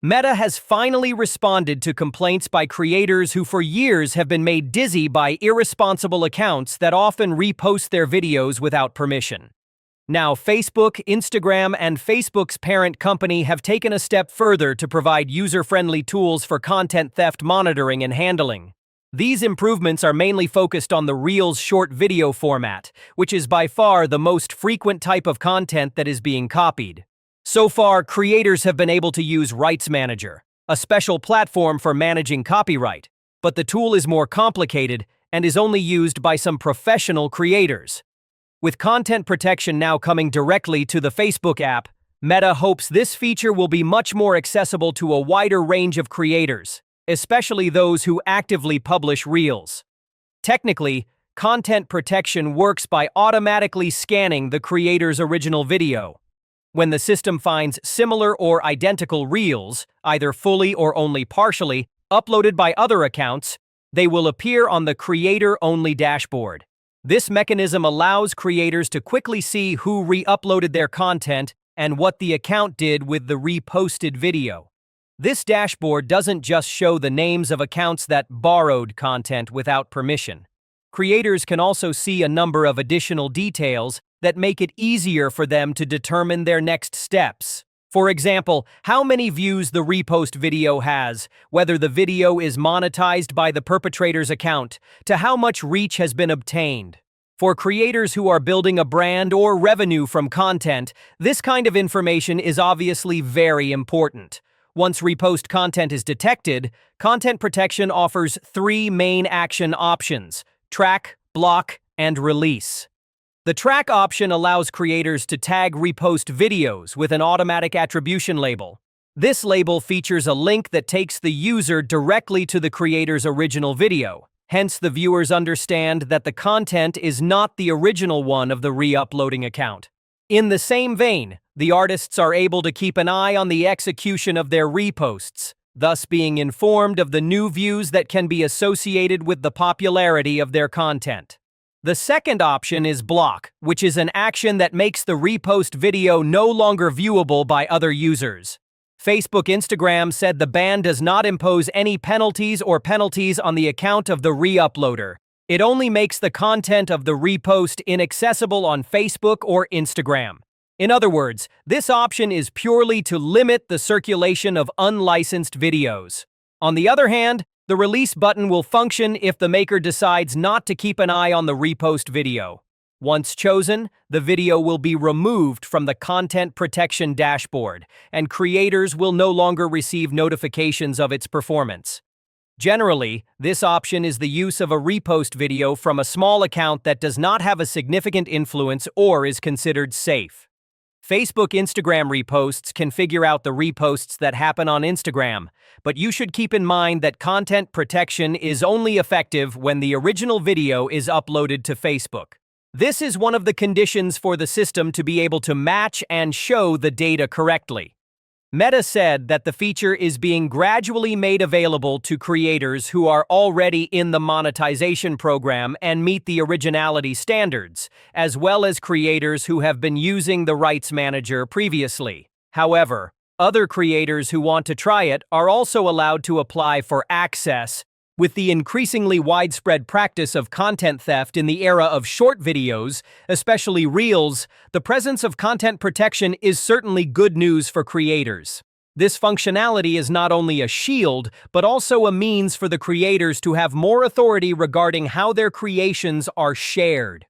Meta has finally responded to complaints by creators who for years have been made dizzy by irresponsible accounts that often repost their videos without permission. Now, Facebook, Instagram, and Facebook's parent company have taken a step further to provide user-friendly tools for content theft monitoring and handling. These improvements are mainly focused on the Reels short video format, which is by far the most frequent type of content that is being copied. So far, creators have been able to use Rights Manager, a special platform for managing copyright, but the tool is more complicated and is only used by some professional creators. With content protection now coming directly to the Facebook app, Meta hopes this feature will be much more accessible to a wider range of creators, especially those who actively publish Reels. Technically, content protection works by automatically scanning the creator's original video. When the system finds similar or identical Reels, either fully or only partially, uploaded by other accounts, they will appear on the creator-only dashboard. This mechanism allows creators to quickly see who re-uploaded their content and what the account did with the reposted video. This dashboard doesn't just show the names of accounts that borrowed content without permission. Creators can also see a number of additional details that make it easier for them to determine their next steps. For example, how many views the repost video has, whether the video is monetized by the perpetrator's account, to how much reach has been obtained. For creators who are building a brand or revenue from content, this kind of information is obviously very important. Once repost content is detected, content protection offers 3 main action options: track, block, and release. The track option allows creators to tag repost videos with an automatic attribution label. This label features a link that takes the user directly to the creator's original video. Hence, the viewers understand that the content is not the original one of the re-uploading account. In the same vein, the artists are able to keep an eye on the execution of their reposts, thus being informed of the new views that can be associated with the popularity of their content. The second option is block, which is an action that makes the repost video no longer viewable by other users. Facebook Instagram said the ban does not impose any penalties on the account of the re-uploader. It only makes the content of the repost inaccessible on Facebook or Instagram. In other words, this option is purely to limit the circulation of unlicensed videos. On the other hand, the release button will function if the maker decides not to keep an eye on the repost video. Once chosen, the video will be removed from the content protection dashboard, and creators will no longer receive notifications of its performance. Generally, this option is the use of a repost video from a small account that does not have a significant influence or is considered safe. Facebook Instagram reposts can figure out the reposts that happen on Instagram, but you should keep in mind that content protection is only effective when the original video is uploaded to Facebook. This is one of the conditions for the system to be able to match and show the data correctly. Meta said that the feature is being gradually made available to creators who are already in the monetization program and meet the originality standards, as well as creators who have been using the Rights Manager previously. However, other creators who want to try it are also allowed to apply for access. With the increasingly widespread practice of content theft in the era of short videos, especially Reels, the presence of content protection is certainly good news for creators. This functionality is not only a shield, but also a means for the creators to have more authority regarding how their creations are shared.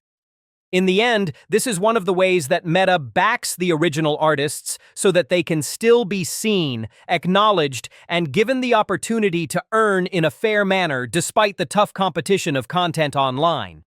In the end, this is one of the ways that Meta backs the original artists so that they can still be seen, acknowledged, and given the opportunity to earn in a fair manner despite the tough competition of content online.